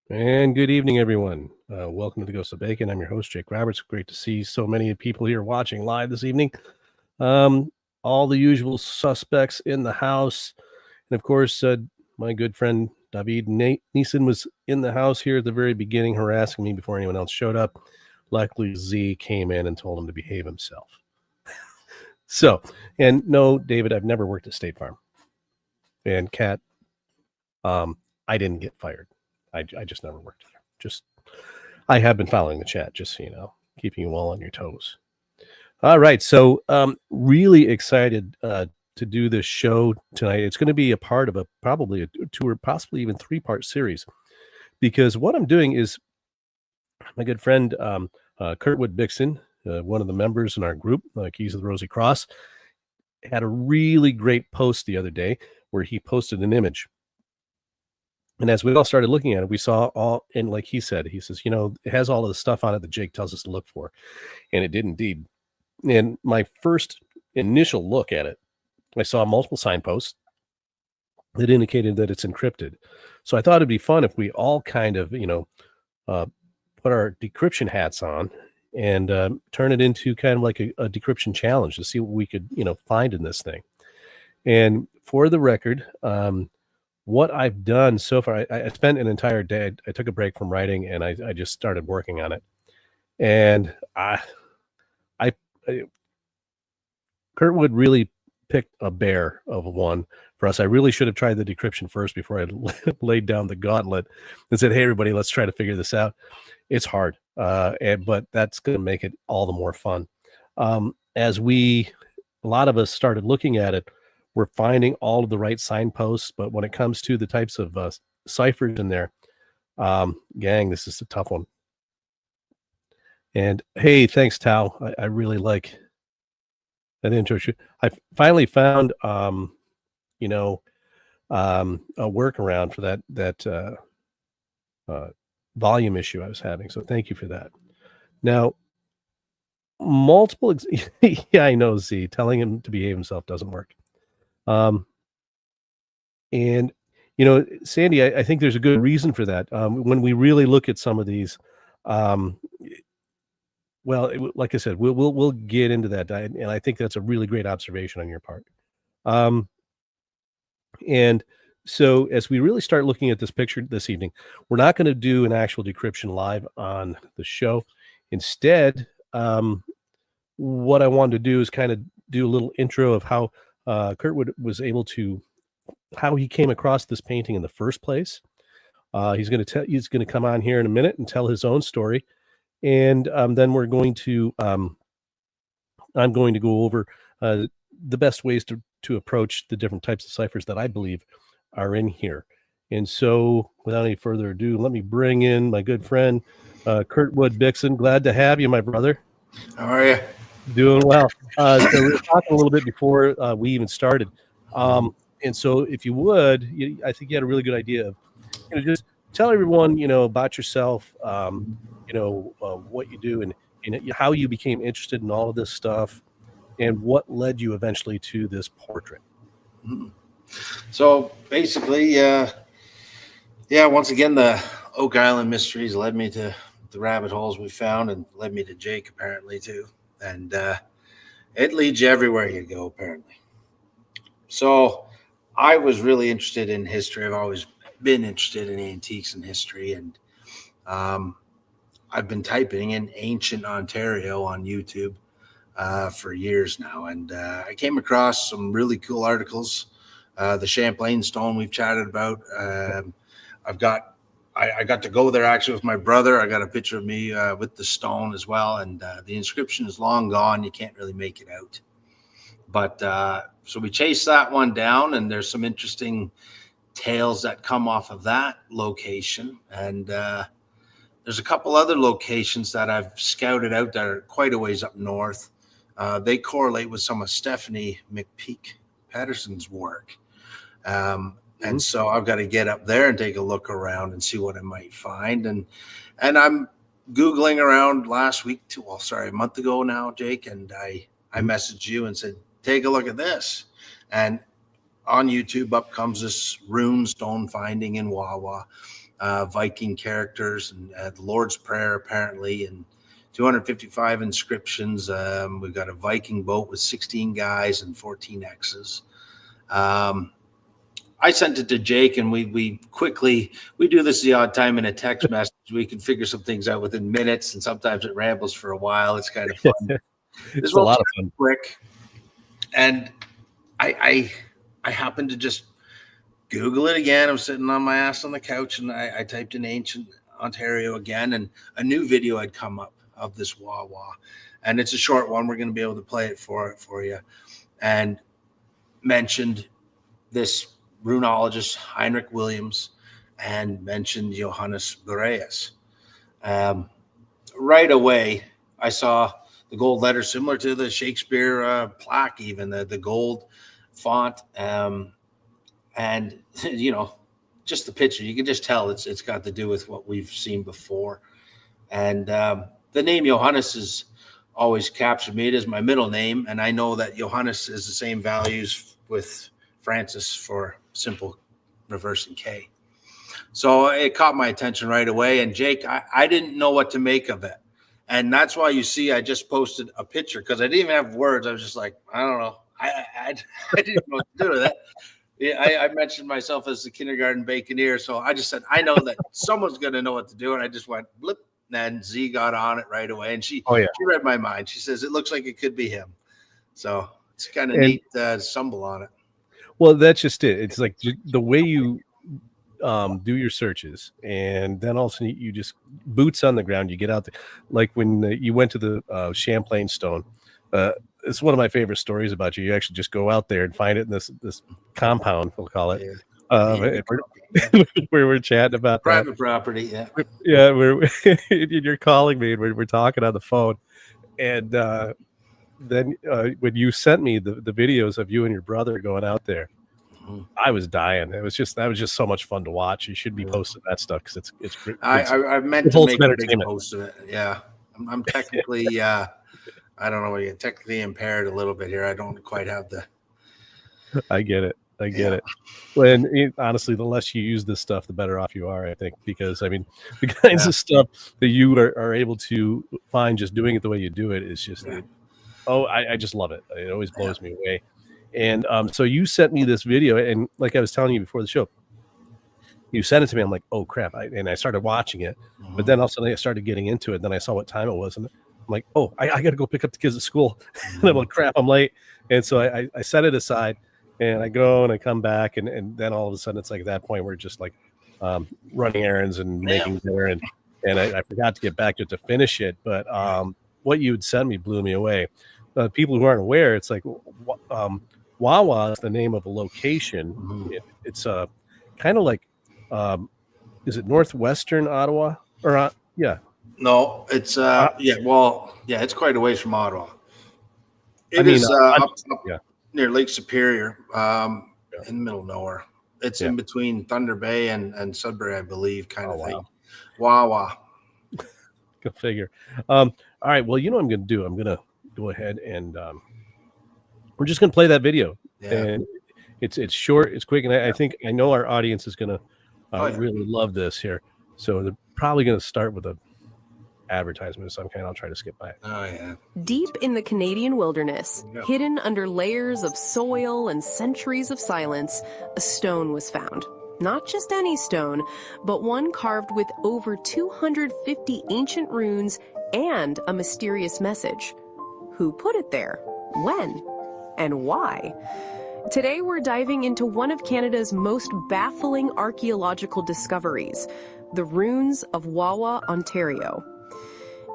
And good evening, everyone. Welcome to the Ghost of Bacon. I'm your host, Jake Roberts. Great to see so many people here watching live this evening. Um, all the usual suspects in the house. And of course, my good friend David Neeson was in the house here at the very beginning, harassing me before anyone else showed up. Luckily, Z came in and told him to behave himself. So, and no, David, I've never worked at State Farm. And Kat, I didn't get fired. I just never worked there. I have been following the chat, just so you know, keeping you all on your toes. All right, so really excited to do this show tonight. It's going to be a part of probably a 2 or possibly even 3-part series, because what I'm doing is my good friend Kurtwood Bixon, one of the members in our group, Keys of the Rosi Crosse, had a really great post the other day where he posted an image. And as we all started looking at it, we saw all, and like he says, it has all of the stuff on it that Jake tells us to look for. And it did indeed. And my first initial look at it, I saw multiple signposts that indicated that it's encrypted. So I thought it'd be fun if we all kind of, put our decryption hats on and turn it into kind of like a decryption challenge to see what we could, find in this thing. And for the record, what I've done so far, I spent an entire day. I took a break from writing and I just started working on it. And Kurtwood really picked a bear of one for us. I really should have tried the decryption first before I laid down the gauntlet and said, "Hey, everybody, let's try to figure this out." It's hard, but that's going to make it all the more fun. As a lot of us started looking at it, we're finding all of the right signposts, but when it comes to the types of ciphers in there, gang, this is a tough one. And hey, thanks, Tao. I really like that intro. I finally found, a workaround for that volume issue I was having. So thank you for that. Now, yeah, I know, Z. Telling him to behave himself doesn't work. And Sandy, I think there's a good reason for that. When we really look at some of these, like I said, we'll get into that, and I think that's a really great observation on your part. And so as we really start looking at this picture this evening, we're not going to do an actual decryption live on the show. Instead, what I wanted to do is kind of do a little intro of how Kurtwood was able to, how he came across this painting in the first place. He's going to come on here in a minute and tell his own story. And then I'm going to go over the best ways to approach the different types of ciphers that I believe are in here. And so without any further ado, let me bring in my good friend, Kurtwood Bixon. Glad to have you, my brother. How are you? Doing well. So we were talking a little bit before we even started. And so if you would, I think you had a really good idea of, just tell everyone, about yourself, what you do and how you became interested in all of this stuff and what led you eventually to this portrait. So basically, once again, the Oak Island mysteries led me to the rabbit holes we found and led me to Jake apparently too. And it leads you everywhere you go, apparently. So I was really interested in history. I've always been interested in antiques and history. And I've been typing in ancient Ontario on YouTube for years now. And I came across some really cool articles. The Champlain stone we've chatted about. I got to go there actually with my brother. I got a picture of me with the stone as well. And the inscription is long gone. You can't really make it out. But so we chased that one down, and there's some interesting tales that come off of that location. And there's a couple other locations that I've scouted out that are quite a ways up north. They correlate with some of Stephanie McPeak Patterson's work. And so I've got to get up there and take a look around and see what I might find. And I'm Googling around last week, a month ago now, Jake, and I messaged you and said, take a look at this. And on YouTube up comes this rune stone finding in Wawa. Viking characters, and the Lord's Prayer apparently, and 255 inscriptions. We've got a Viking boat with 16 guys and 14 X's. I sent it to Jake, and we do this the odd time in a text message. We can figure some things out within minutes, and sometimes it rambles for a while. It's kind of fun. It's a lot of fun. Quick, and I happened to just Google it again. I'm sitting on my ass on the couch, and I typed in ancient Ontario again, and a new video had come up of this Wawa, and it's a short one. We're going to be able to play it for you, and mentioned this runologist Heinrich Williams, and mentioned Johannes Bureus. Right away, I saw the gold letters similar to the Shakespeare plaque, even the gold font, and just the picture. You can just tell it's got to do with what we've seen before. And the name Johannes has always captured me. It is my middle name, and I know that Johannes is the same values with Francis for simple reversing K. So it caught my attention right away. And Jake, I didn't know what to make of it. And that's why you see I just posted a picture, because I didn't even have words. I was just like, I don't know. I didn't know what to do with it. Yeah, I mentioned myself as the kindergarten baconeer. So I just said, I know that someone's going to know what to do. And I just went blip. And Z got on it right away. And she read my mind. She says, it looks like it could be him. So it's kind of neat to stumble on it. Well, that's just it. It's like the way you do your searches, and then also you just boots on the ground. You get out there, like when you went to the Champlain Stone. It's one of my favorite stories about you. You actually just go out there and find it in this compound, we'll call it. Where we're chatting about private property. We're you're calling me, and we're talking on the phone, and then when you sent me the videos of you and your brother going out there, I was dying. That was just so much fun to watch. You should be posting that stuff, because it's great. I meant to make a big post of it. Yeah, I'm technically I don't know, you're technically impaired a little bit here. I don't quite have the. I get it. When honestly, the less you use this stuff, the better off you are, I think, because I mean, the kinds of stuff that you are able to find just doing it the way you do it is just, I just love it. It always blows me away. And so you sent me this video, and like I was telling you before the show, you sent it to me. I'm like, oh crap! And I started watching it, but then also I started getting into it. Then I saw what time it was, and I'm like, oh, I got to go pick up the kids at school. And I'm like, crap, I'm late. And so I set it aside. And I go and I come back, and then all of a sudden it's like at that point we're just like running errands and making dinner, and I forgot to get back to finish it. But what you had sent me blew me away. People who aren't aware, it's like Wawa is the name of a location. It's kind of like, is it northwestern Ottawa or No, it's it's quite a ways from Ottawa. It is up near Lake Superior, in the middle of nowhere. It's in between Thunder Bay and Sudbury, I believe, kind of thing. Wawa. Go figure. All right. Well, you know what I'm going to do? I'm going to go ahead and we're just going to play that video. Yeah. And it's short, it's quick, and I know our audience is going to really love this here. So they're probably going to start with a advertisement of some kind. I'll try to skip by it. Oh yeah. Deep in the Canadian wilderness, hidden under layers of soil and centuries of silence, a stone was found. Not just any stone, but one carved with over 250 ancient runes and a mysterious message. Who put it there? When? And why? Today we're diving into one of Canada's most baffling archaeological discoveries, the ruins of Wawa, Ontario.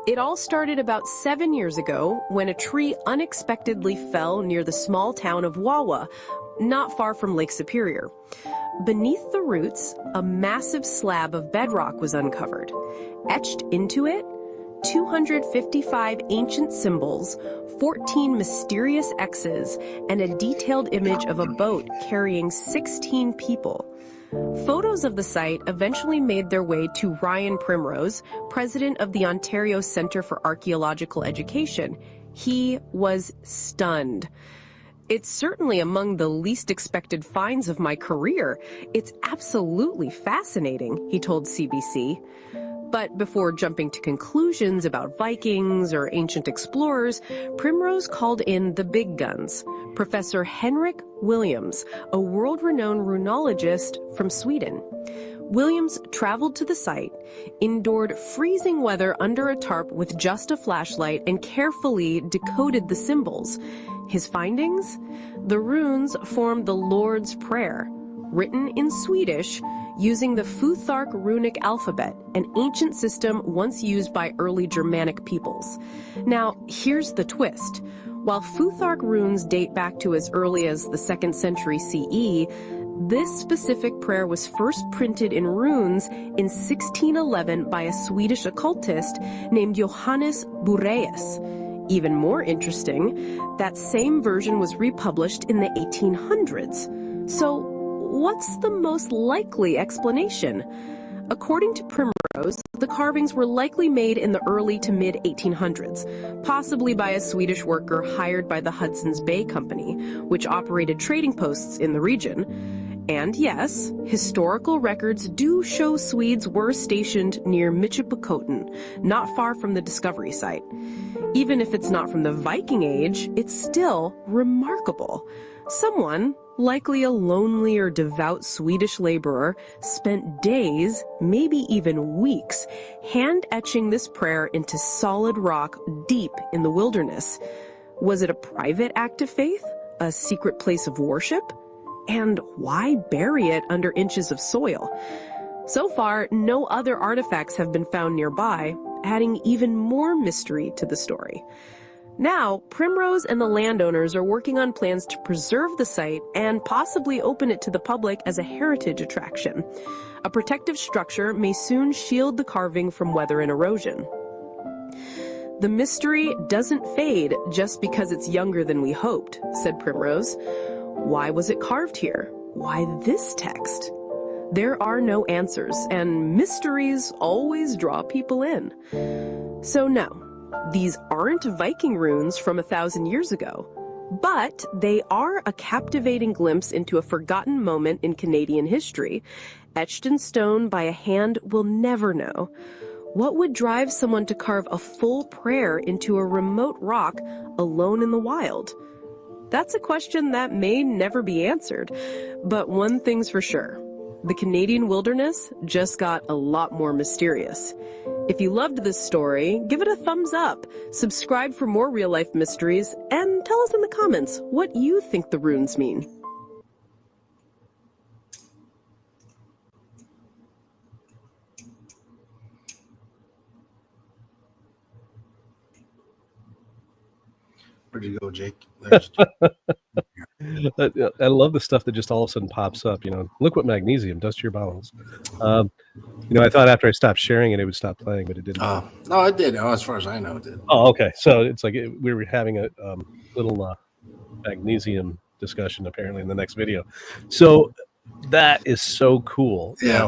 It all started about 7 years ago when a tree unexpectedly fell near the small town of Wawa, not far from Lake Superior. Beneath the roots, a massive slab of bedrock was uncovered. Etched into it, 255 ancient symbols, 14 mysterious X's, and a detailed image of a boat carrying 16 people. Photos of the site eventually made their way to Ryan Primrose, president of the Ontario Centre for Archaeological Education. He was stunned. It's certainly among the least expected finds of my career. It's absolutely fascinating, he told CBC. But before jumping to conclusions about Vikings or ancient explorers, Primrose called in the big guns. Professor Henrik Williams, a world-renowned runologist from Sweden. Williams traveled to the site, endured freezing weather under a tarp with just a flashlight, and carefully decoded the symbols. His findings? The runes form the Lord's Prayer, written in Swedish using the Futhark runic alphabet, an ancient system once used by early Germanic peoples. Now, here's the twist. While Futhark runes date back to as early as the 2nd century CE, this specific prayer was first printed in runes in 1611 by a Swedish occultist named Johannes Bureus. Even more interesting, that same version was republished in the 1800s. So, what's the most likely explanation? According to Primrose, the carvings were likely made in the early to mid-1800s, possibly by a Swedish worker hired by the Hudson's Bay Company, which operated trading posts in the region. And yes, historical records do show Swedes were stationed near Michipicoten, not far from the discovery site. Even if it's not from the Viking Age, it's still remarkable. Someone, likely a lonely or devout Swedish laborer, spent days, maybe even weeks, hand-etching this prayer into solid rock deep in the wilderness. Was it a private act of faith? A secret place of worship? And why bury it under inches of soil? So far, no other artifacts have been found nearby, adding even more mystery to the story. Now, Primrose and the landowners are working on plans to preserve the site and possibly open it to the public as a heritage attraction. A protective structure may soon shield the carving from weather and erosion. The mystery doesn't fade just because it's younger than we hoped, said Primrose. Why was it carved here? Why this text? There are no answers, and mysteries always draw people in. So no, these aren't Viking runes from 1,000 years ago, but they are a captivating glimpse into a forgotten moment in Canadian history, etched in stone by a hand we'll never know. What would drive someone to carve a full prayer into a remote rock alone in the wild? That's a question that may never be answered, but one thing's for sure. The Canadian wilderness just got a lot more mysterious. If you loved this story, give it a thumbs up, subscribe for more real-life mysteries, and tell us in the comments what you think the runes mean. Where'd you go, Jake? I love the stuff that just all of a sudden pops up. Look what magnesium does to your bowels. I thought after I stopped sharing it, it would stop playing, but it didn't. No, it did. As far as I know, it did. Oh, okay. So it's like we were having a little magnesium discussion apparently in the next video. So that is so cool. Yeah.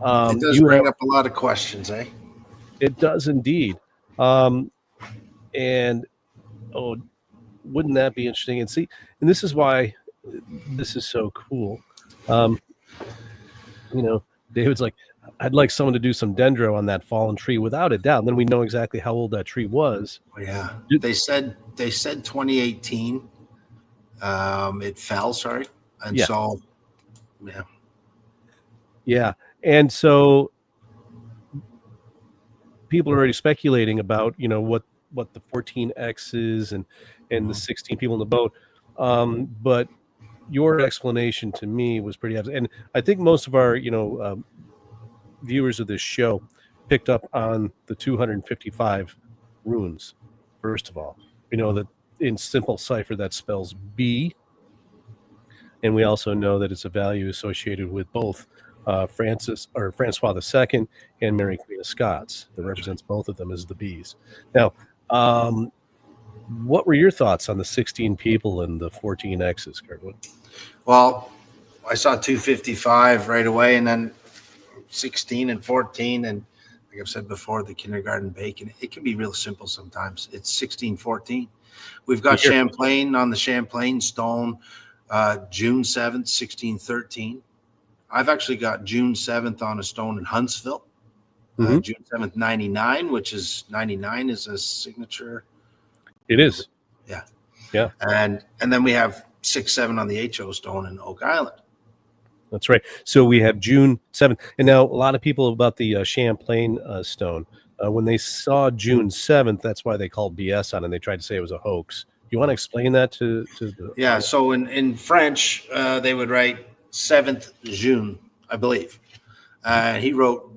It does bring up a lot of questions, eh? It does indeed. Wouldn't that be interesting? And this is why this is so cool. David's like, I'd like someone to do some dendro on that fallen tree without a doubt. And then we know exactly how old that tree was. Yeah. They said 2018. It fell, sorry. And yeah. So, yeah. Yeah. And so people are already speculating about, what the 14X is and the 16 people in the boat. But your explanation to me was pretty absolute. And I think most of our, viewers of this show picked up on the 255 runes. First of all, we know that in simple cipher that spells B. And we also know that it's a value associated with both Francois II and Mary Queen of Scots. That represents both of them as the B's. Now, what were your thoughts on the 16 people and the 14 X's, Kirkwood? Well, I saw 255 right away, and then 16 and 14, and like I've said before, the kindergarten bacon. It can be real simple sometimes. It's 1614. We've got Champlain on the Champlain stone, June 7th, 1613. I've actually got June 7th on a stone in Huntsville. June 7th, 99, which is 99 is a signature. It is. Yeah. Yeah. And then we have 6-7 on the HO stone in Oak Island. That's right. So we have June 7th. And now a lot of people about the Champlain stone, when they saw June 7th, that's why they called BS on it. And they tried to say it was a hoax. You want to explain that to the... Yeah. So in French, they would write 7th June, I believe. He wrote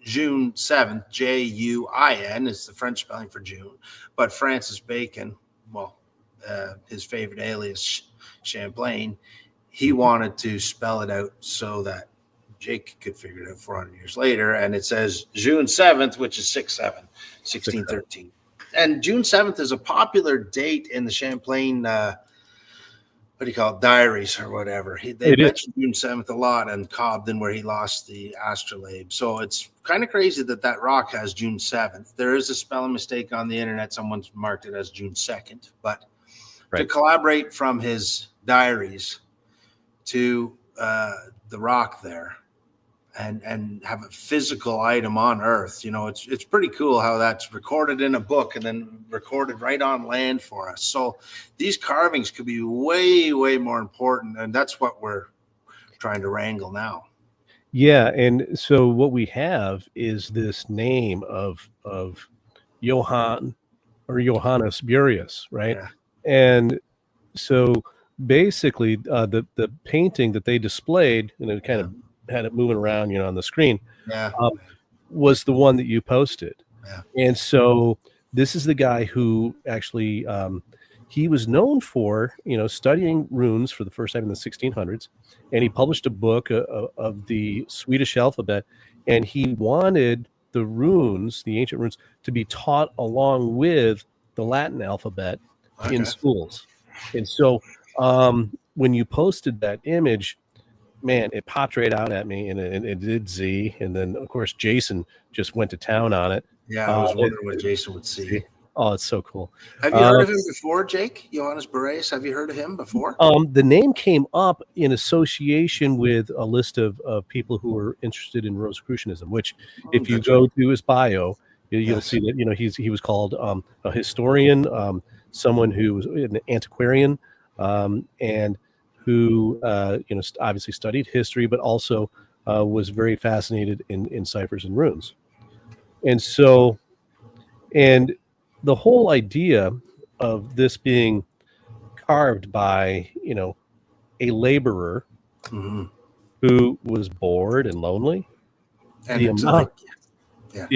June 7th, Juin is the French spelling for June. But Francis Bacon, well, his favorite alias, Champlain, he wanted to spell it out so that Jake could figure it out 400 years later. And it says June 7th, which is 6-7, 1613. And June 7th is a popular date in the Champlain what do you call it, diaries or whatever. They mentioned June 7th a lot, and Cobden, where he lost the astrolabe. So it's kind of crazy that rock has June 7th. There is a spelling mistake on the internet. Someone's marked it as June 2nd. But to collaborate from his diaries to the rock there and have a physical item on Earth, it's pretty cool how that's recorded in a book and then recorded right on land for us. So these carvings could be way, way more important, and that's what we're trying to wrangle now. Yeah, and so what we have is this name of Johannes Bureus, right? Yeah. And so basically, the painting that they displayed, kind of had it moving around, on the screen, was the one that you posted. Yeah. And so this is the guy who actually, he was known for, studying runes for the first time in the 1600s. And he published a book of the Swedish alphabet. And he wanted the runes, the ancient runes, to be taught along with the Latin alphabet in schools. And so when you posted that image, man, it popped right out at me, and it did Z. And then, of course, Jason just went to town on it. Yeah, I was wondering what Jason would see. Oh, it's so cool. Have you heard of him before, Jake? Johannes Bureus? Have you heard of him before? The name came up in association with a list of people who were interested in Rosicrucianism, which if you go to his bio, you'll see that, he was called a historian, someone who was an antiquarian, and who obviously studied history, but also was very fascinated in ciphers and runes. And so, and the whole idea of this being carved by, a laborer who was bored and lonely, and the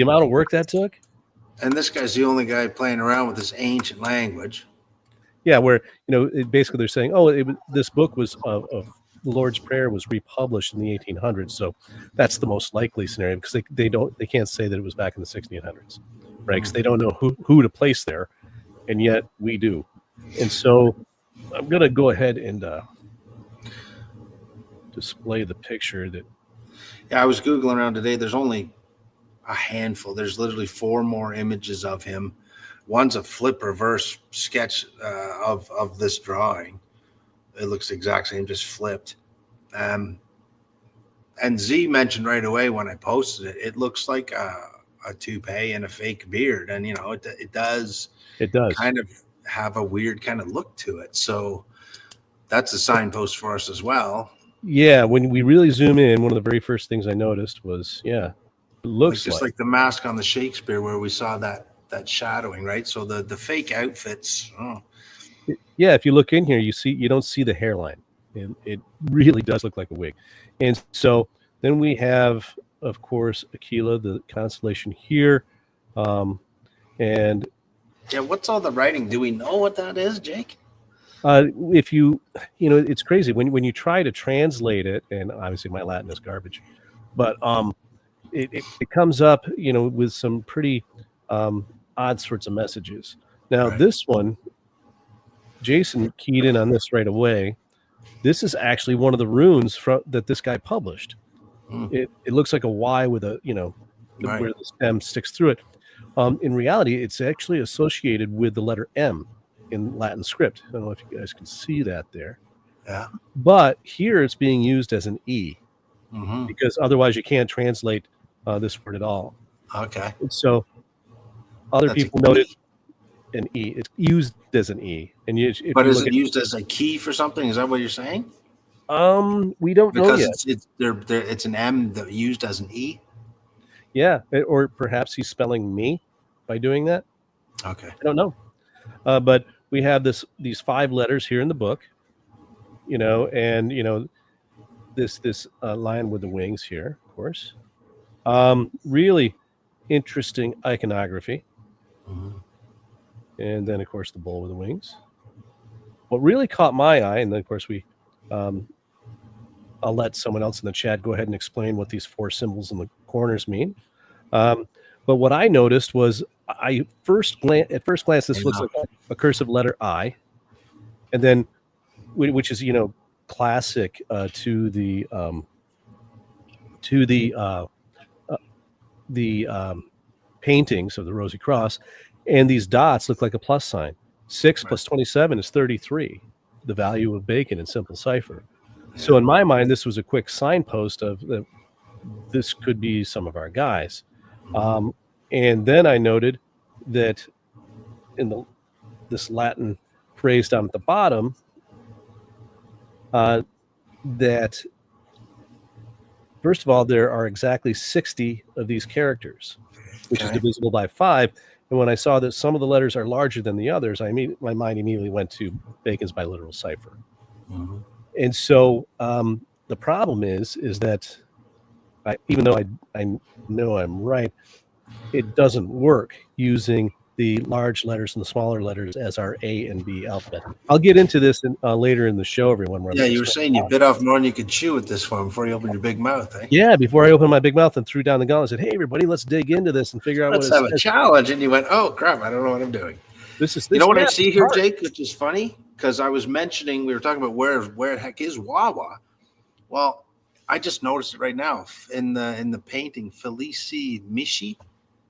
amount of work that took. And this guy's the only guy playing around with this ancient language. Yeah, where basically they're saying, this book was of the Lord's Prayer was republished in the 1800s, so that's the most likely scenario, because they can't say that it was back in the 1600s, right? Because they don't know who to place there, and yet we do. And so I'm gonna go ahead and display the picture that. Yeah, I was Googling around today. There's only a handful. There's literally 4 more images of him. One's a flip reverse sketch of this drawing. It looks the exact same, just flipped. And Z mentioned right away when I posted it, it looks like a toupee and a fake beard. And, it does kind of have a weird kind of look to it. So that's a signpost for us as well. Yeah, when we really zoom in, one of the very first things I noticed was, it looks just like the mask on the Shakespeare where we saw that shadowing, right? So the fake outfits. Yeah, if you look in here, you don't see the hairline. It really does look like a wig. And so then we have, of course, Aquila, the constellation here, and what's all the writing? Do we know what that is, Jake? If it's crazy when you try to translate it, and obviously my Latin is garbage, but it comes up, with some pretty odd sorts of messages. Now, this one, Jason keyed in on this right away. This is actually one of the runes that this guy published. It looks like a Y with a, where the stem sticks through it. In reality, it's actually associated with the letter M. in Latin script. I don't know if you guys can see that there. Yeah. But here it's being used as an E, because otherwise you can't translate this word at all. Okay. And so other people noted an E. It's used as an E. And is it used as a key for something? Is that what you're saying? We don't know yet. Because it's an M that used as an E. Yeah, or perhaps he's spelling me by doing that. Okay. I don't know. But we have these 5 letters here in the book, and this lion with the wings here, of course. Really interesting iconography. And then, of course, the bull with the wings. What really caught my eye, and then, of course, I'll let someone else in the chat go ahead and explain what these 4 symbols in the corners mean. But what I noticed was, at first glance, this looks like a cursive letter I, and then, which is classic to the paintings of the Rosi Crosse, and these dots look like a plus sign. 6 plus 27 is 33, the value of bacon in simple cipher. So in my mind, this was a quick signpost of this could be some of our guys. And then I noted that in this Latin phrase down at the bottom, that first of all, there are exactly 60 of these characters, which is divisible by 5. And when I saw that some of the letters are larger than the others, my mind immediately went to Bacon's biliteral cipher. And so the problem is that even though I know I'm right, it doesn't work using the large letters and the smaller letters as our A and B alphabet. I'll get into this later in the show, everyone. Yeah, you were saying you bit off more than you could chew with this one before you opened your big mouth, eh? Yeah, before I opened my big mouth and threw down the gauntlet and said, hey, everybody, let's dig into this and figure out let's have a challenge. And you went, oh, crap, I don't know what I'm doing. You know what I see here, Jake, which is funny? Because I was mentioning, we were talking about where the heck is Wawa. Well, I just noticed it right now in the painting, Felici Mishi.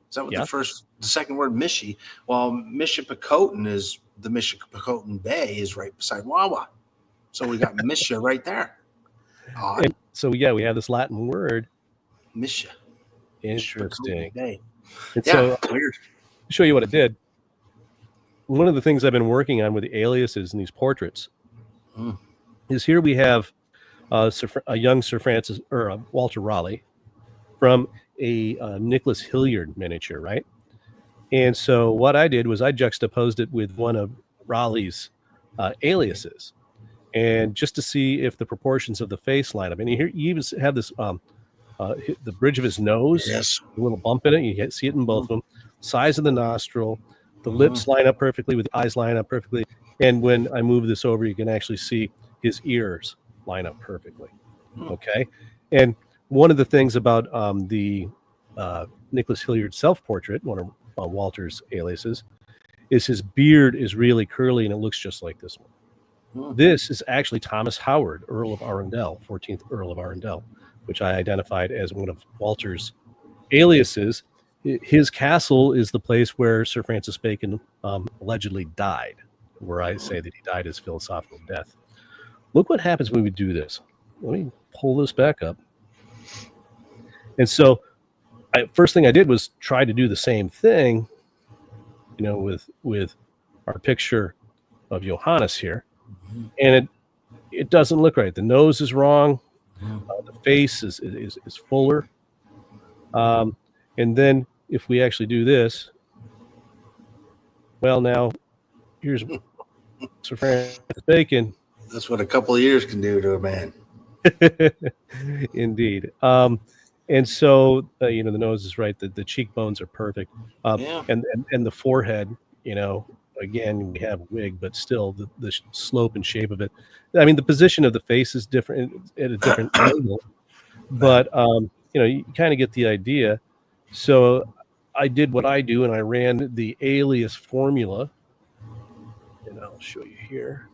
Is that what the second word, Mishi? Well, Michipicoten is the Michipicoten Bay is right beside Wawa. So we got Misha right there. So, yeah, we have this Latin word. Misha. Interesting. Bay. So weird. To show you what it did, one of the things I've been working on with the aliases in these portraits is here we have a young Sir Francis, or Walter Raleigh, from a Nicholas Hilliard miniature, right? And so what I did was I juxtaposed it with one of Raleigh's aliases, and just to see if the proportions of the face line up. And you even have this the bridge of his nose, a little bump in it. You see it in both of them. Size of the nostril, the lips line up perfectly, with the eyes line up perfectly. And when I move this over, you can actually see his ears line up perfectly. Okay. And one of the things about the Nicholas Hilliard self-portrait, one of Walter's aliases, is his beard is really curly and it looks just like this one. This is actually Thomas Howard, Earl of Arundel, 14th Earl of Arundel, which I identified as one of Walter's aliases. His castle is the place where Sir Francis Bacon allegedly died, where I say that he died his philosophical death. Look what happens when we do this. Let me pull this back up. And so first thing I did was try to do the same thing, with our picture of Johannes here. And it doesn't look right. The nose is wrong. The face is fuller. And then if we actually do this, well, now here's Sir Francis Bacon. That's what a couple of years can do to a man. Indeed. And so, the nose is right. The cheekbones are perfect. And the forehead, again, we have a wig, but still the slope and shape of it. I mean, the position of the face is different at a different angle, but, you kind of get the idea. So I did what I do, and I ran the alias formula, and I'll show you here.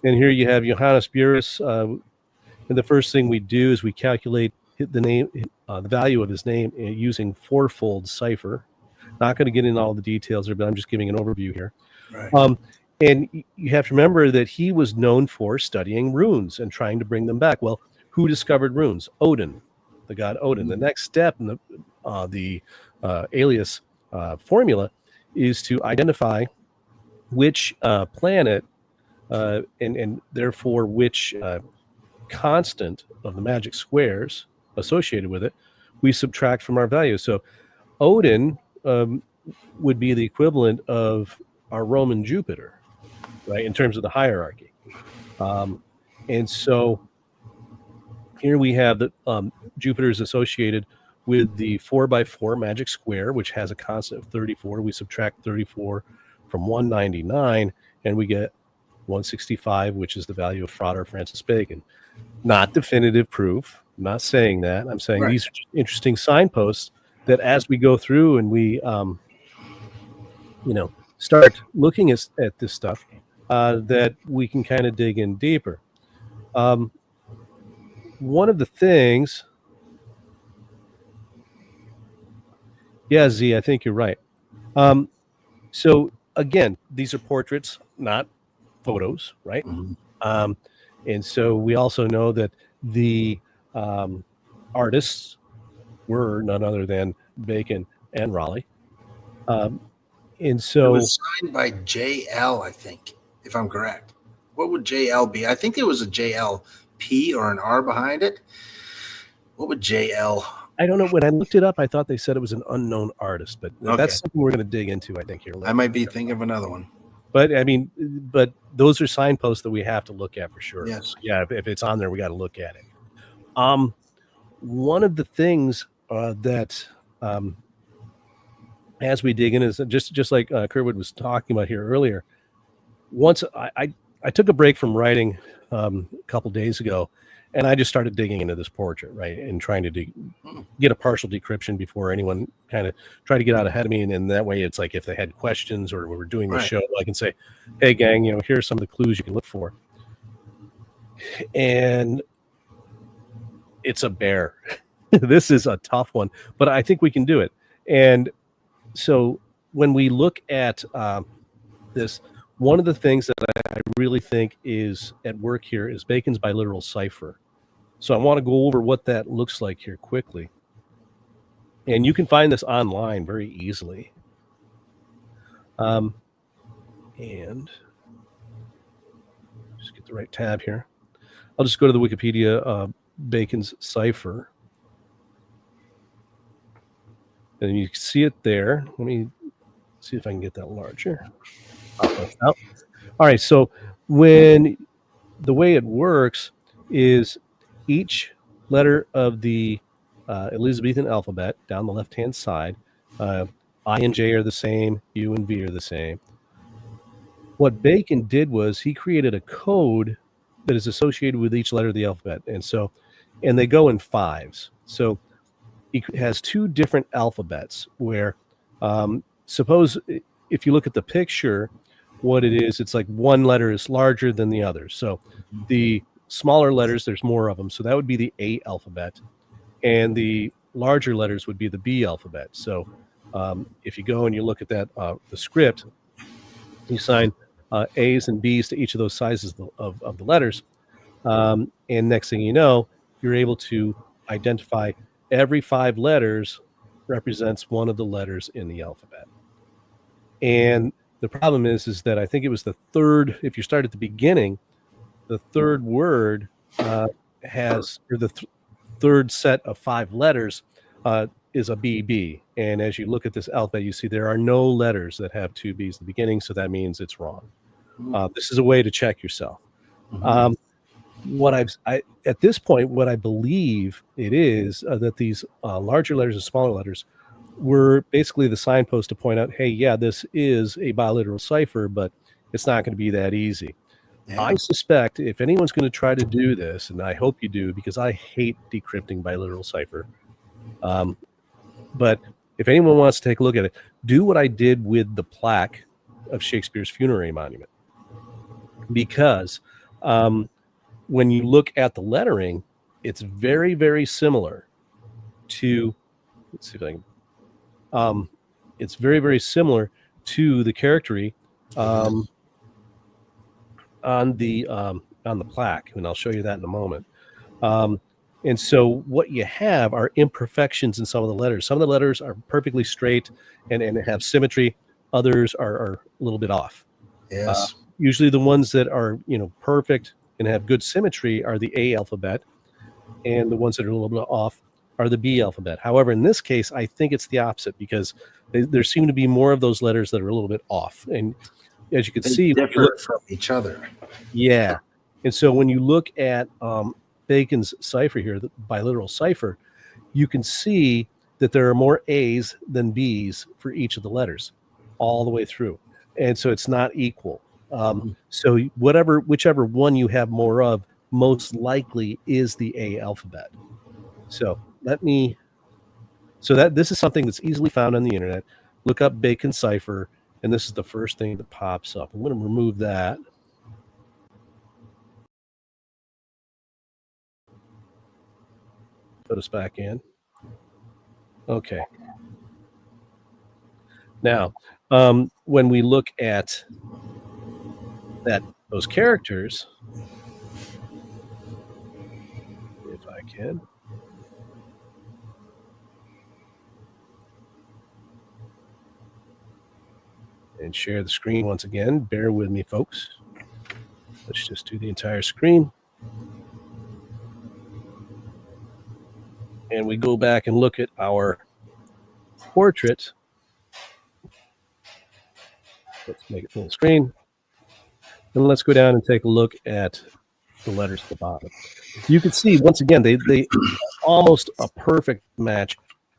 And here you have Johannes Bureus. And the first thing we do is we calculate the name, the value of his name using fourfold cipher. Not going to get into all the details there, but I'm just giving an overview here. Right. And you have to remember that he was known for studying runes and trying to bring them back. Well, who discovered runes? Odin, the god Odin. The next step in the alias formula is to identify which planet and therefore which constant of the magic squares associated with it we subtract from our value. So Odin would be the equivalent of our Roman Jupiter, right, in terms of the hierarchy. And so here we have that Jupiter is associated with the 4x4 magic square, which has a constant of 34. We subtract 34 from 199, and we get 165, which is the value of Frater Francis Bacon. Not definitive proof. I'm not saying that. I'm saying these are just interesting signposts that as we go through and we, start looking at this stuff, that we can kind of dig in deeper. One of the things, Z, I think you're right. So again, these are portraits, not photos, right? Mm-hmm. And so we also know that the artists were none other than Bacon and Raleigh. And so it was signed by JL, I think, if I'm correct. What would JL be? I think there was a JLP or an R behind it. What would JL? I don't know. When I looked it up, I thought they said it was an unknown artist, but that's something we're going to dig into, I think, here later. I might be thinking of another one. But I mean, those are signposts that we have to look at for sure. Yes. Yeah, if it's on there, we got to look at it. One of the things that as we dig in is just like Kerwood was talking about here earlier. Once I took a break from writing a couple days ago, and I just started digging into this portrait, right, and trying to get a partial decryption before anyone kind of tried to get out ahead of me. And that way, it's like if they had questions or we were doing the show, I can say, "Hey, gang, here's some of the clues you can look for." And it's a bear. This is a tough one, but I think we can do it. And so when we look at this, one of the things that I really think is at work here is Bacon's biliteral cipher. So I want to go over what that looks like here quickly. And you can find this online very easily. And just get the right tab here. I'll just go to the Wikipedia Bacon's cipher. And you can see it there. Let me see if I can get that larger. All right, so when the way it works is each letter of the Elizabethan alphabet down the left-hand side, I and J are the same, U and V are the same. What Bacon did was he created a code that is associated with each letter of the alphabet, and they go in fives. So he has two different alphabets where, suppose if you look at the picture, what it is, it's like one letter is larger than the other. So the smaller letters, there's more of them. So that would be the A alphabet. And the larger letters would be the B alphabet. So if you go and you look at that, the script, you assign A's and B's to each of those sizes of the letters. And next thing you know, you're able to identify every 5 letters represents one of the letters in the alphabet. And the problem is that I think it was the third, if you start at the beginning, the third word third set of 5 letters is a BB. And as you look at this alphabet, you see there are no letters that have 2 B's at the beginning, so that means it's wrong. This is a way to check yourself. At this point, what I believe it is that these larger letters and smaller letters were basically the signpost to point out, hey, yeah, this is a biliteral cipher, but it's not going to be that easy. Yeah. I suspect if anyone's going to try to do this, and I hope you do, because I hate decrypting biliteral cipher, but if anyone wants to take a look at it, do what I did with the plaque of Shakespeare's funerary monument. Because when you look at the lettering, it's very, very similar to, let's see if I can, it's very, very similar to the charactery on the plaque, and I'll show you that in a moment. And so what you have are imperfections in some of the letters. Some of the letters are perfectly straight and have symmetry. Others are a little bit off. Yes. Usually the ones that are, perfect and have good symmetry are the A alphabet, and the ones that are a little bit off are the B alphabet. However, in this case, I think it's the opposite, because there seem to be more of those letters that are a little bit off. And as you can see, differ from each other. Yeah. And so when you look at Bacon's cipher here, the biliteral cipher, you can see that there are more A's than B's for each of the letters all the way through. And so it's not equal. So whichever one you have more of, most likely is the A alphabet. So this is something that's easily found on the internet. Look up Bacon cipher, and this is the first thing that pops up. I'm going to remove that. Put us back in. Okay. Now, when we look at those characters, if I can, and share the screen once again. Bear with me, folks. Let's just do the entire screen. And we go back and look at our portrait. Let's make it full screen. And let's go down and take a look at the letters at the bottom. You can see, once again, they almost a perfect match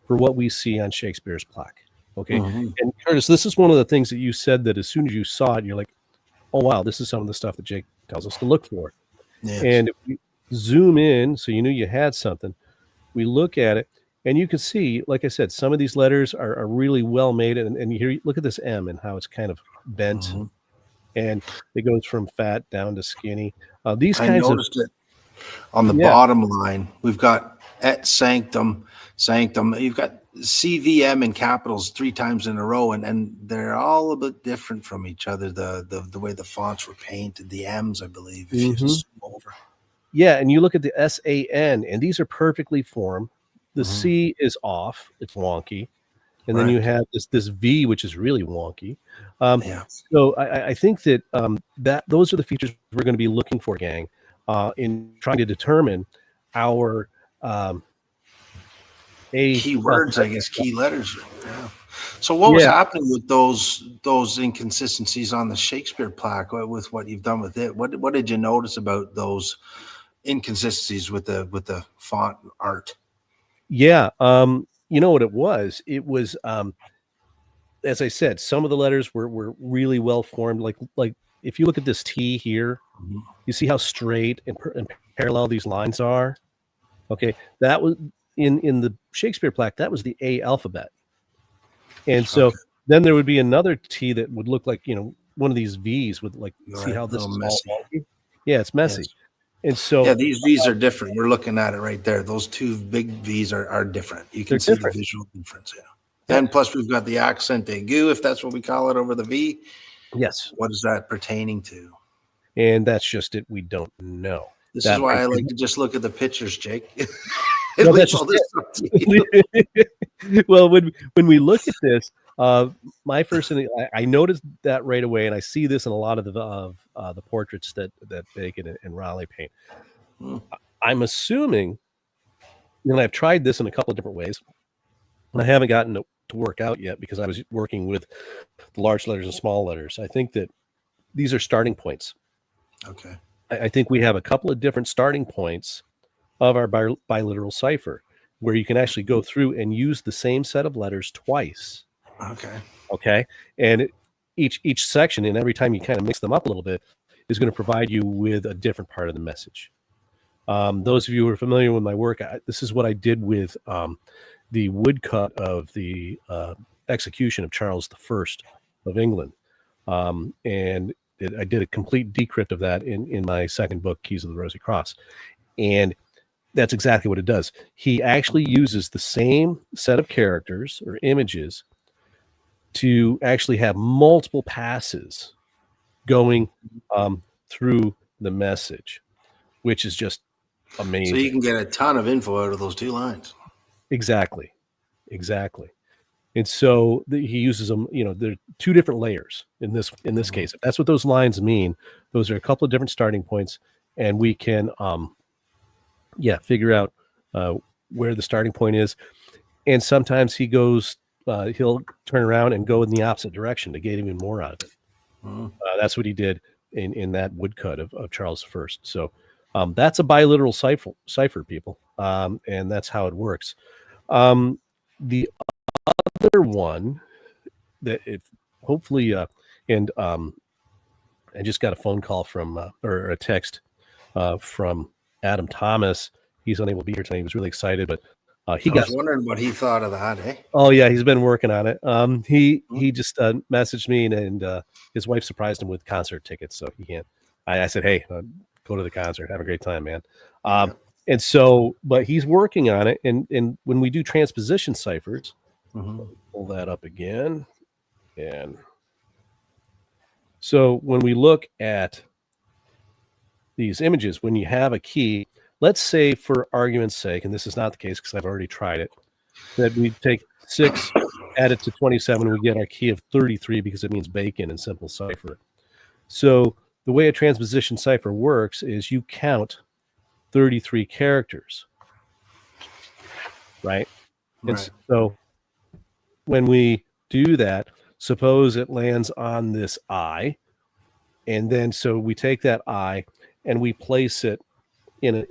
for what we see on Shakespeare's plaque. Okay. And Curtis, this is one of the things that you said, that as soon as you saw it, you're like, oh, wow, this is some of the stuff that Jake tells us to look for. Yes. And if we zoom in, so you knew you had something, we look at it, and you can see, like I said, some of these letters are really well made. And here, look at this M and how it's kind of bent. And it goes from fat down to skinny. These kinds of it on the bottom line. We've got et sanctum. You've got CVM in capitals 3 times in a row, and they're all a bit different from each other. The way the fonts were painted, the M's, I believe. If you just zoom over. Yeah, and you look at the SAN, and these are perfectly formed. The C is off; it's wonky. And then you have this V, which is really wonky. So I think that those are the features we're going to be looking for, gang, in trying to determine our keywords, I guess, key letters. Yeah. So what was happening with those inconsistencies on the Shakespeare plaque with what you've done with it? What did you notice about those inconsistencies with the font art? Yeah. You know what it was? It was, as I said, some of the letters were really well formed. Like if you look at this T here, you see how straight and parallel these lines are. Okay, that was in the Shakespeare plaque. That was the A alphabet, and so then there would be another T that would look like one of these V's with see how this is messy. All wonky? Yeah, it's messy. Yes. And so these V's are different. We're looking at it right there. Those 2 big V's are different. You can see the visual difference. Yeah. And plus we've got the accent aigu, if that's what we call it, over the V. Yes. What is that pertaining to? And that's just it. We don't know. This is why I like to just look at the pictures, Jake. No, that's just well, when we look at this, my first thing, I noticed that right away, and I see this in a lot of the portraits that Bacon and Raleigh paint. I'm assuming, I've tried this in a couple of different ways, and I haven't gotten to work out yet because I was working with the large letters and small letters. I think that these are starting points. Okay. I think we have a couple of different starting points of our biliteral cipher, where you can actually go through and use the same set of letters twice. Okay. And each section, and every time you kind of mix them up a little bit, is going to provide you with a different part of the message. Those of you who are familiar with my work, this is what I did with the woodcut of the execution of Charles I of England. And I did a complete decrypt of that in my second book, Keys of the Rosi Crosse. And that's exactly what it does. He actually uses the same set of characters or images to actually have multiple passes going through the message, which is just amazing. So you can get a ton of info out of those 2 lines. Exactly. And so he uses them, there are 2 different layers in this case. If that's what those lines mean, those are a couple of different starting points, and we can figure out where the starting point is. And sometimes he'll turn around and go in the opposite direction to get even more out of it. That's what he did in that woodcut of Charles I. So that's a biliteral cipher, people, and that's how it works. The other one that hopefully and I just got a phone call from or a text from Adam Thomas. He's unable to be here tonight. He was really excited, but I was wondering what he thought of that, eh? Oh yeah, he's been working on it. He just messaged me, and his wife surprised him with concert tickets, so he can't. I said, hey, go to the concert, have a great time, man. And so, but he's working on it, and when we do transposition ciphers, pull that up again, and so when we look at these images, when you have a key, let's say for argument's sake, and this is not the case because I've already tried it, that we take 6, add it to 27, we get our key of 33 because it means bacon in simple cipher. So the way a transposition cipher works is you count 33 characters, right? And so when we do that, suppose it lands on this I, and then so we take that I and we place it in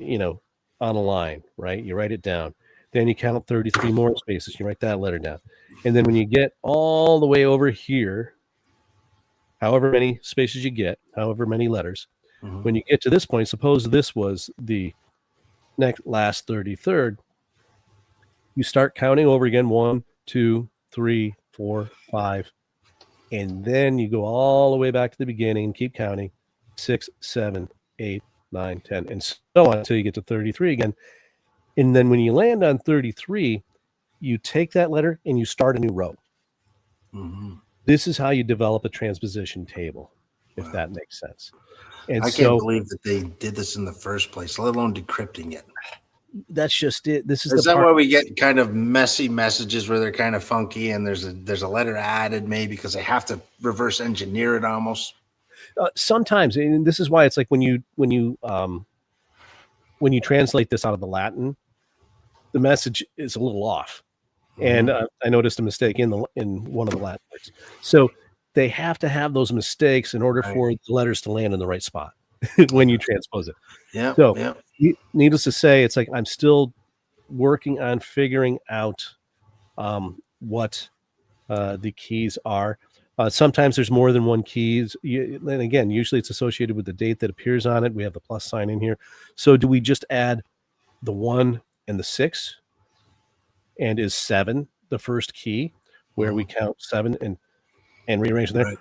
on a line, right? You write it down. Then you count 33 more spaces. You write that letter down. And then when you get all the way over here, however many spaces you get, however many letters, when you get to this point, suppose this was the last 33rd, you start counting over again, 1, 2, 3, 4, 5, and then you go all the way back to the beginning and keep counting 6, 7, 8, 9, 10, and so on until you get to 33 again. And then when you land on 33, you take that letter and you start a new row. This is how you develop a transposition table, if that makes sense. And I can't believe that they did this in the first place, let alone decrypting it. That's just it. Is that why we get kind of messy messages where they're kind of funky and there's a letter added maybe because they have to reverse engineer it almost? Sometimes, and this is why it's like when you translate this out of the Latin, the message is a little off, and I noticed a mistake in one of the Latin words. So they have to have those mistakes in order for the letters to land in the right spot when you transpose it. Yeah. So, needless to say, it's like I'm still working on figuring out what the keys are. Sometimes there's more than one keys. And again, usually it's associated with the date that appears on it. We have the plus sign in here. So do we just add the 1 and the 6? And is 7 the first key where we count 7 and rearrange there? Right.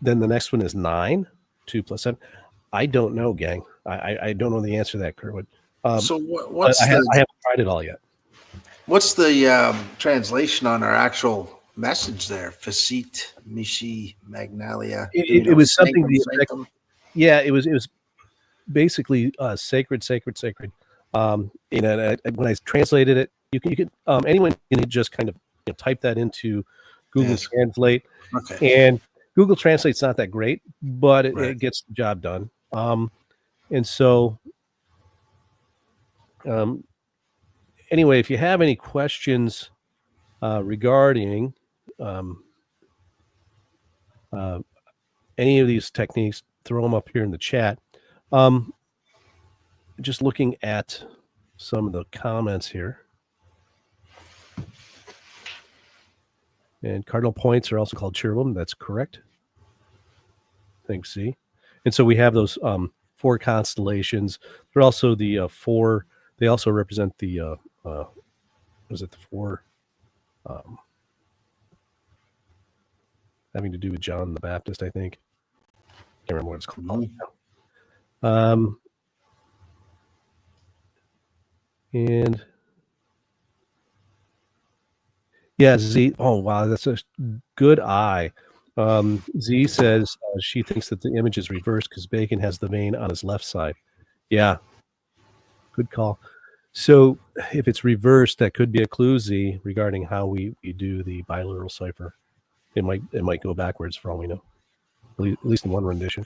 Then the next one is 9, 2 plus 7. I don't know, gang. I don't know the answer to that, Kerwood. So what's I haven't tried it all yet. What's the translation on our actual message there? Facit, Mishi, Magnalia. It was something. It was basically sacred. When I translated it, you can anyone can just kind of type that into Google Translate, and Google Translate's not that great, but it gets the job done. And so, anyway, if you have any questions regarding any of these techniques, throw them up here in the chat. Just looking at some of the comments here. And cardinal points are also called cherubim. That's correct. Thanks, Z. And so we have those 4 constellations. They're also the 4. They also represent the was it the 4 having to do with John the Baptist, I think. Can't remember what it's called. And yeah, Z. Oh wow, that's a good eye. Z says she thinks that the image is reversed because Bacon has the vein on his left side. Yeah, good call. So if it's reversed, that could be a clue, Z, regarding how we do the biliteral cipher. It might go backwards for all we know, at least in one rendition.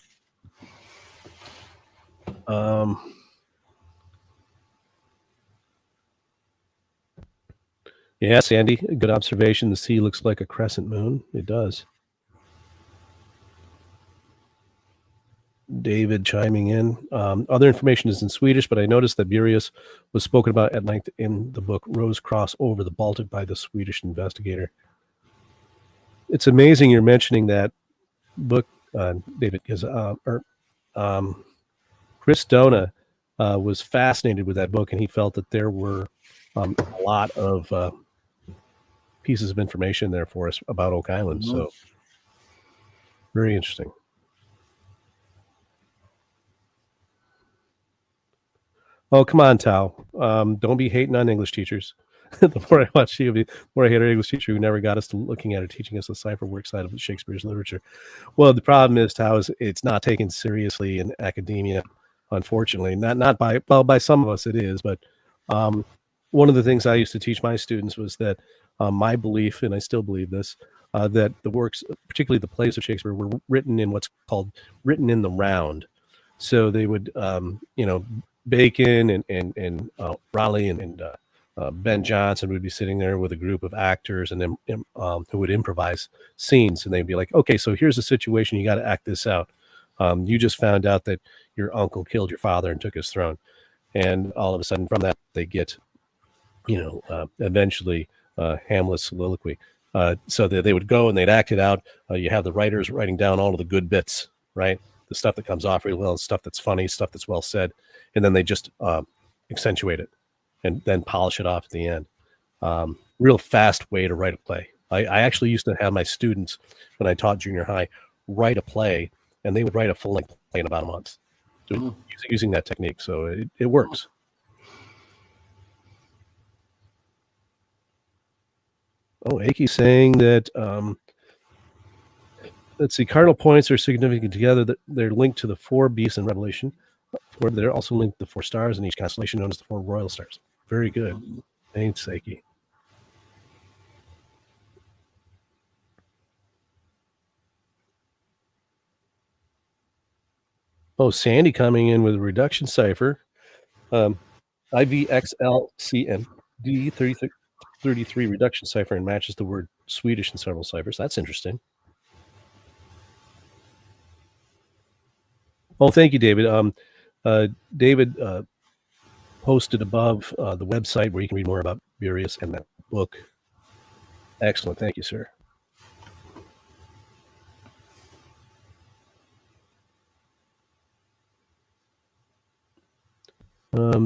Yeah, Sandy, good observation. The C looks like a crescent moon. It does. David chiming in. Other information is in Swedish, but I noticed that Bureus was spoken about at length in the book Rosi Crosse Over the Baltic by the Swedish investigator. It's amazing you're mentioning that book, David, because Chris Dona was fascinated with that book, and he felt that there were a lot of pieces of information there for us about Oak Island. Mm-hmm. So very interesting. Oh, come on, Tao. Don't be hating on English teachers. The more I watch you, the more I hate our English teacher who never got us to looking at or teaching us the cipher work side of Shakespeare's literature. Well, the problem is, Tao, is it's not taken seriously in academia, unfortunately. Not by some of us it is, but one of the things I used to teach my students was that my belief, and I still believe this, that the works, particularly the plays of Shakespeare, were written in what's called written in the round. So they would, Bacon and Raleigh and Ben Jonson would be sitting there with a group of actors and then who would improvise scenes, and they'd be like, okay, so here's the situation, you got to act this out. You just found out that your uncle killed your father and took his throne, and all of a sudden from that they get, eventually Hamlet's soliloquy. So they would go and they'd act it out. You have the writers writing down all of the good bits, right? The stuff that comes off really well, stuff that's funny, stuff that's well said, and then they just accentuate it and then polish it off at the end. Real fast way to write a play. I actually used to have my students, when I taught junior high, write a play, and they would write a full-length play in about a month using that technique. So it works. Oh, Aki's saying that, let's see, cardinal points are significant together. That they're linked to the 4 beasts in Revelation. They're also linked to the 4 stars in each constellation, known as the 4 royal stars. Very good. Thanks, Aki. Oh, Sandy coming in with a reduction cipher. IVXLCN D33 reduction cipher, and matches the word Swedish in several ciphers. That's interesting. Oh, thank you, David. David posted above the website where you can read more about Bureus and that book. Excellent. Thank you, sir.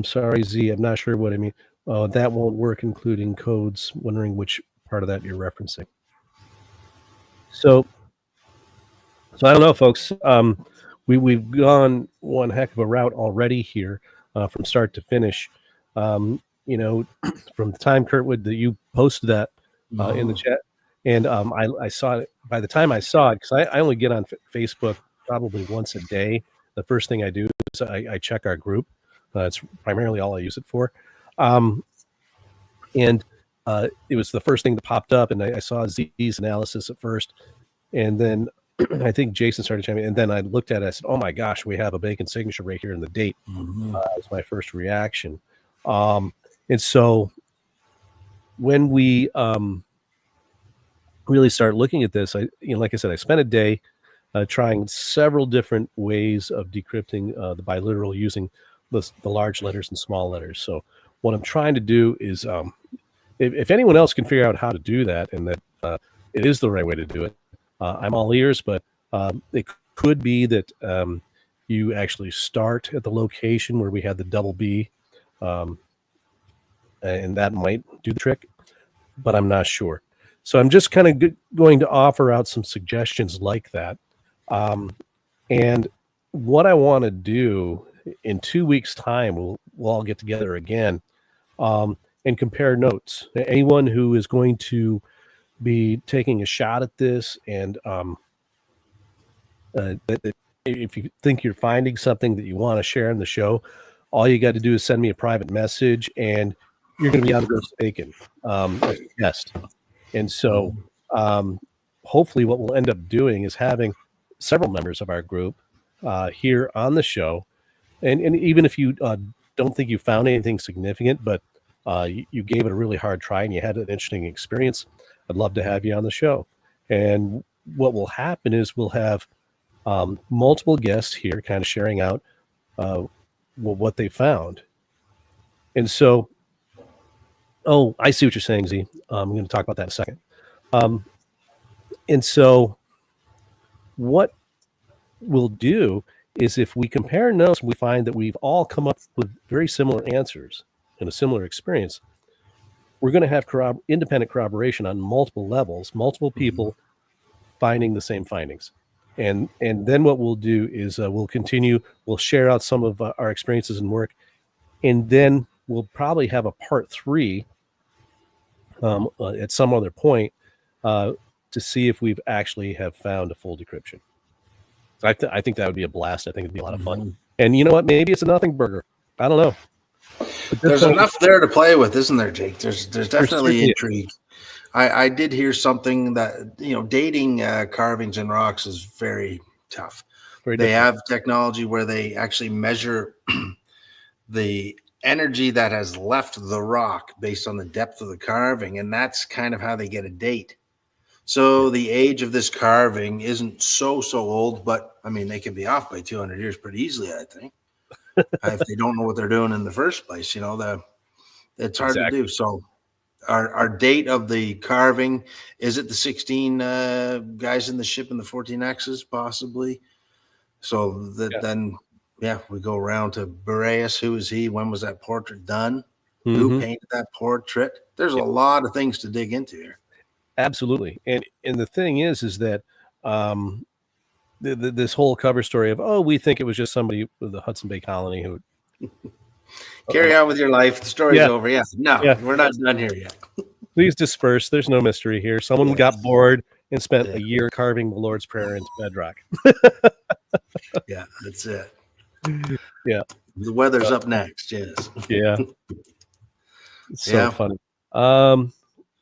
Sorry, Z. I'm not sure what I mean. That won't work, including codes. Wondering which part of that you're referencing. So I don't know, folks. We've gone one heck of a route already here, from start to finish. From the time, Kurtwood, that you posted that in the chat, and I saw it. By the time I saw it, because I only get on Facebook probably once a day. The first thing I do is I check our group. It's primarily all I use it for. And it was the first thing that popped up, and I saw Z's analysis at first, and then I think Jason started chiming in, and then I looked at it, I said, oh my gosh, we have a Bacon signature right here in the date. That was my first reaction. And so when we really start looking at this, like I said, I spent a day trying several different ways of decrypting the biliteral using the large letters and small letters. So what I'm trying to do is, if anyone else can figure out how to do that, and that it is the right way to do it, I'm all ears. But it could be that you actually start at the location where we had the double B, and that might do the trick, but I'm not sure. So I'm just kind of going to offer out some suggestions like that. And what I want to do in 2 weeks' time, we'll all get together again and compare notes. Anyone who is going to be taking a shot at this and if you think you're finding something that you want to share in the show, all you got to do is send me a private message, and you're going to be on Ghost Bacon as a guest. And so, hopefully, what we'll end up doing is having several members of our group here on the show. And even if you don't think you found anything significant, but you gave it a really hard try and you had an interesting experience, I'd love to have you on the show. And what will happen is we'll have multiple guests here kind of sharing out what they found. And so, I see what you're saying, Z. I'm going to talk about that in a second. And so what we'll do is if we compare notes, we find that we've all come up with very similar answers and a similar experience. We're going to have independent corroboration on multiple levels, multiple people finding the same findings. And then what we'll do is we'll share out some of our experiences and work, and then we'll probably have a part 3 at some other point to see if we've actually have found a full decryption. I think that would be a blast. I think it'd be a lot of fun. And you know what? Maybe it's a nothing burger. I don't know. There's enough there to play with, isn't there, Jake? There's definitely intrigue. I did hear something that, dating carvings and rocks is very tough. They have technology where they actually measure the energy that has left the rock based on the depth of the carving, and that's kind of how they get a date. So the age of this carving isn't so old, but I mean, they can be off by 200 years pretty easily, I think. If they don't know what they're doing in the first place, it's hard to do. So our date of the carving, is it the 16 guys in the ship and the 14 axes possibly? So then we go around to Bureus. Who is he? When was that portrait done? Who painted that portrait? There's a lot of things to dig into here. Absolutely. And the thing is that this whole cover story of, we think it was just somebody with the Hudson Bay Colony who carry on with your life. The story's over. We're not done here yet. Please disperse. There's no mystery here. Someone got bored and spent a year carving the Lord's Prayer into bedrock. Yeah, that's it. Yeah. The weather's up next. Yes. Yeah. It's so funny.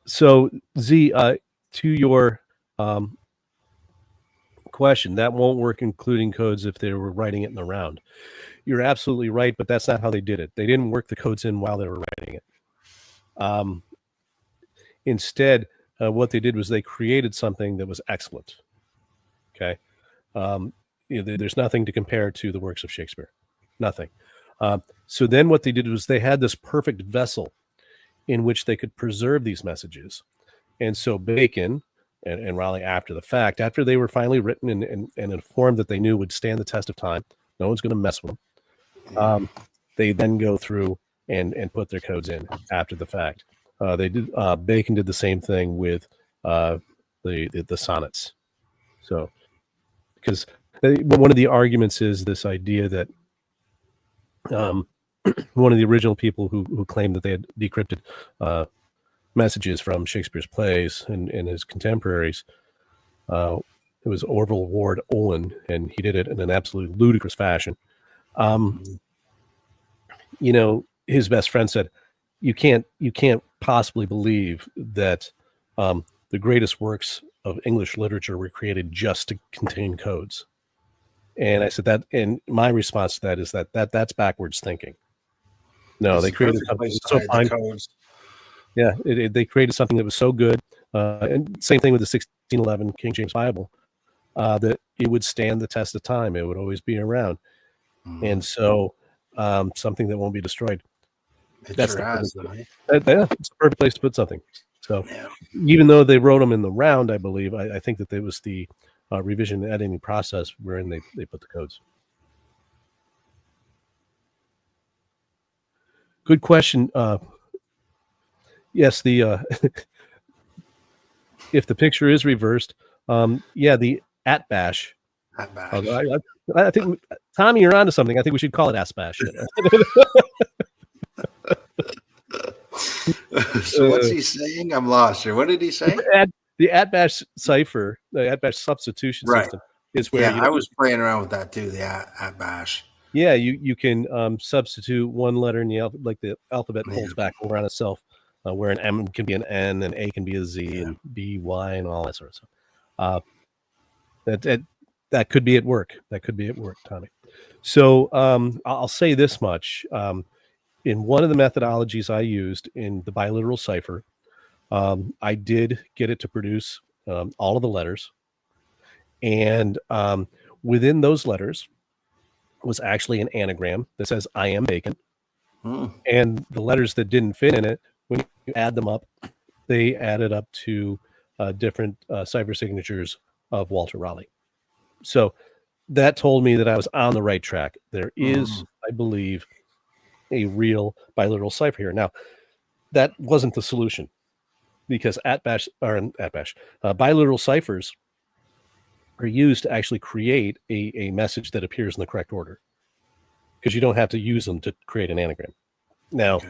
So Z, to your question, that won't work including codes if they were writing it in the round. You're absolutely right, but that's not how they did it. They didn't work the codes in while they were writing it. Instead, what they did was they created something that was excellent. Okay. There's nothing to compare to the works of Shakespeare. Nothing. So then what they did was they had this perfect vessel in which they could preserve these messages. And so Bacon and Raleigh, after the fact, after they were finally written and in a form that they knew would stand the test of time, no one's going to mess with them, they then go through and put their codes in after the fact. Bacon did the same thing with the sonnets. So, because one of the arguments is this idea that one of the original people who claimed that they had decrypted messages from Shakespeare's plays and his contemporaries, it was Orville Ward Olin, and he did it in an absolutely ludicrous fashion. His best friend said, you can't possibly believe that the greatest works of English literature were created just to contain codes. And I said that, and my response to that is that's backwards thinking. No, they created something so fine. Yeah, they created something that was so good. And same thing with the 1611 King James Bible, that it would stand the test of time. It would always be around. And so something that won't be destroyed. It's a perfect place to put something. So even though they wrote them in the round, I believe, I think that it was the revision and editing process wherein they put the codes. Good question. Yes, the if the picture is reversed, the at bash. I think Tommy, you're onto something. I think we should call it ass bash. So what's he saying? I'm lost here. What did he say? The at bash cipher, the at bash substitution system, is where I was playing around with that too. The at bash. Yeah, you can substitute one letter in the like the alphabet folds back over on itself, where an M can be an N and A can be a Z and B Y and all that sort of stuff. That could be at work. That could be at work, Tommy. So I'll say this much: in one of the methodologies I used in the biliteral cipher, I did get it to produce all of the letters, and within those letters was actually an anagram that says "I am bacon," and the letters that didn't fit in it, when you add them up, they added up to different cipher signatures of Walter Raleigh. So that told me that I was on the right track. There is, I believe, a real biliteral cipher here. Now, that wasn't the solution, because biliteral ciphers are used to actually create a message that appears in the correct order, because you don't have to use them to create an anagram. Now,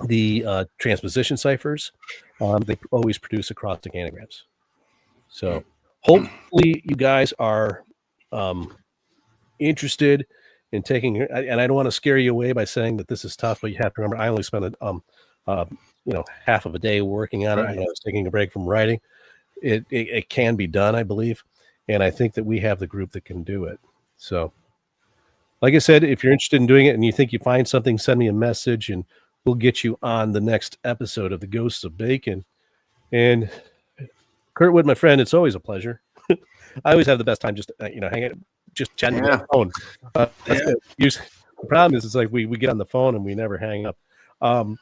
the transposition ciphers, they always produce acrostic anagrams. So hopefully you guys are interested in taking, and I don't want to scare you away by saying that this is tough, but you have to remember, I only spent half of a day working on it when I was taking a break from writing. It can be done, I believe, and I think that we have the group that can do it. So, like I said, if you're interested in doing it and you think you find something, send me a message and we'll get you on the next episode of the Ghosts of Bacon. And Kurtwood, my friend, it's always a pleasure. I always have the best time just hanging, just chatting on the phone. The problem is, it's like we get on the phone and we never hang up. I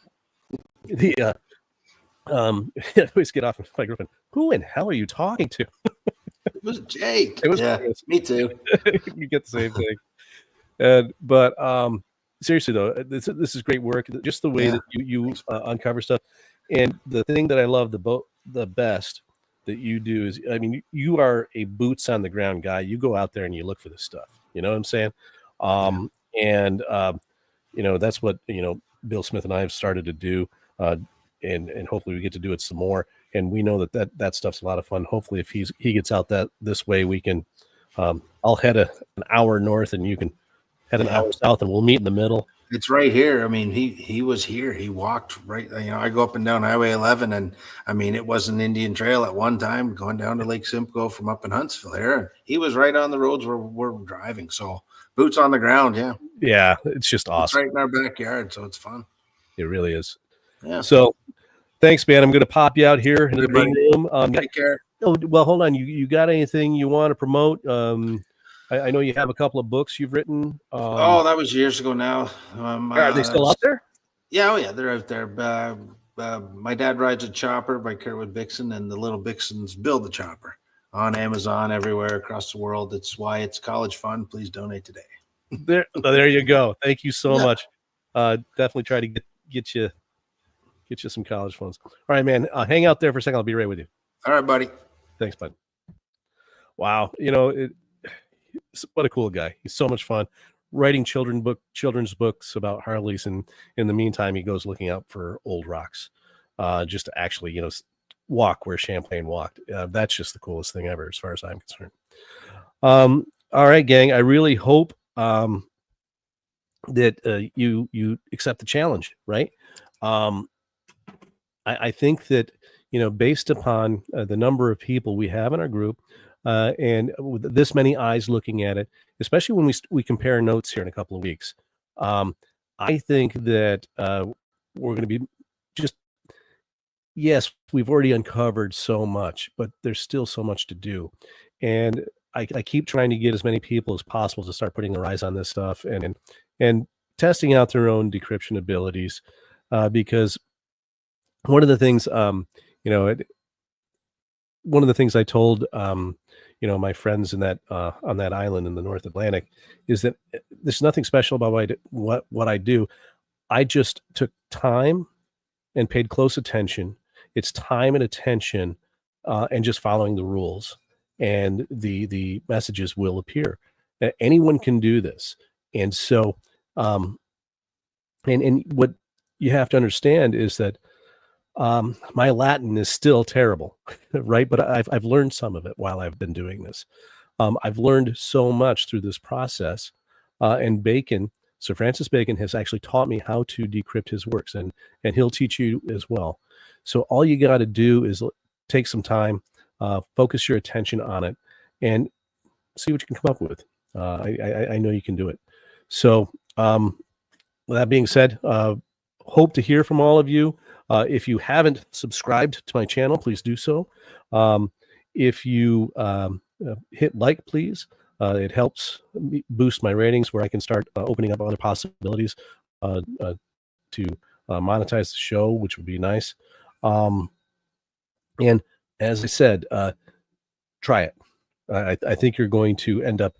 always get off my girlfriend. Who in hell are you talking to? It was Jake. It was me too. You get the same thing. But seriously though, this is great work. Just the way that you uncover stuff, and the thing that I love the best that you do is, I mean, you are a boots on the ground guy. You go out there and you look for this stuff. You know what I'm saying? And that's what Bill Smith and I have started to do, and hopefully we get to do it some more. And we know that stuff's a lot of fun. Hopefully, if he gets out this way, we can. I'll head an hour north, and you can head an hour south, and we'll meet in the middle. It's right here. I mean, he was here. He walked right. I go up and down Highway 11, and I mean, it was an Indian trail at one time going down to Lake Simcoe from up in Huntsville here. And he was right on the roads where we're driving. So boots on the ground. Yeah, it's just awesome. It's right in our backyard, so it's fun. It really is. Yeah. So thanks, man. I'm going to pop you out here into the green room. Take care. Oh, well, hold on. You got anything you want to promote? I know you have a couple of books you've written. That was years ago now. Are they still out there? Yeah, they're out there. My Dad Rides a Chopper by Kurtwood Bixon, and the Little Bixons Build the Chopper, on Amazon everywhere across the world. It's why it's college fun. Please donate today. There you go. Thank you so much. Definitely try to get you some college funds. All right, man. Hang out there for a second. I'll be right with you. All right, buddy. Thanks, bud. Wow. What a cool guy. He's so much fun writing children's books about Harleys, and in the meantime he goes looking out for old rocks, just to actually walk where Champlain walked. That's just the coolest thing ever as far as I'm concerned. All right, gang, I really hope that you accept the challenge, right? I think that based upon the number of people we have in our group, and with this many eyes looking at it, especially when we compare notes here in a couple of weeks, I think that we're going to be yes, we've already uncovered so much, but there's still so much to do. And I keep trying to get as many people as possible to start putting their eyes on this stuff and testing out their own decryption abilities, because one of the things, one of the things I told, my friends in that on that island in the North Atlantic is that there's nothing special about what I do. I just took time and paid close attention. It's time and attention, and just following the rules, and the messages will appear. Anyone can do this, and so, and what you have to understand is that my Latin is still terrible, right? But I've learned some of it while I've been doing this. I've learned so much through this process, and Bacon, Sir Francis Bacon, has actually taught me how to decrypt his works, and he'll teach you as well. So all you got to do is take some time, focus your attention on it, and see what you can come up with. I know you can do it. So with that being said, hope to hear from all of you. If you haven't subscribed to my channel, please do so. If you hit like, please. It helps boost my ratings, where I can start opening up other possibilities to monetize the show, which would be nice. And as I said, try it. I think you're going to end up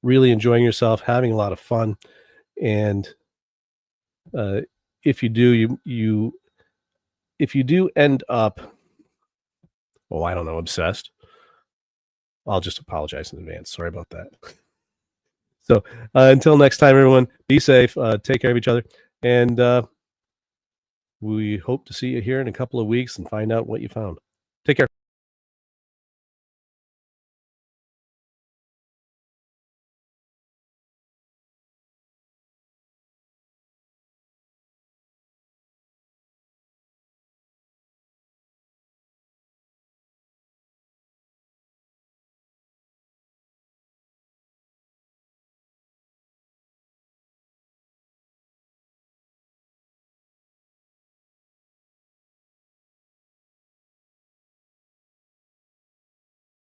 really enjoying yourself, having a lot of fun, and if you do, if you do end up, oh, I don't know, obsessed, I'll just apologize in advance. Sorry about that. So until next time, everyone, be safe, take care of each other, and we hope to see you here in a couple of weeks and find out what you found. Take care.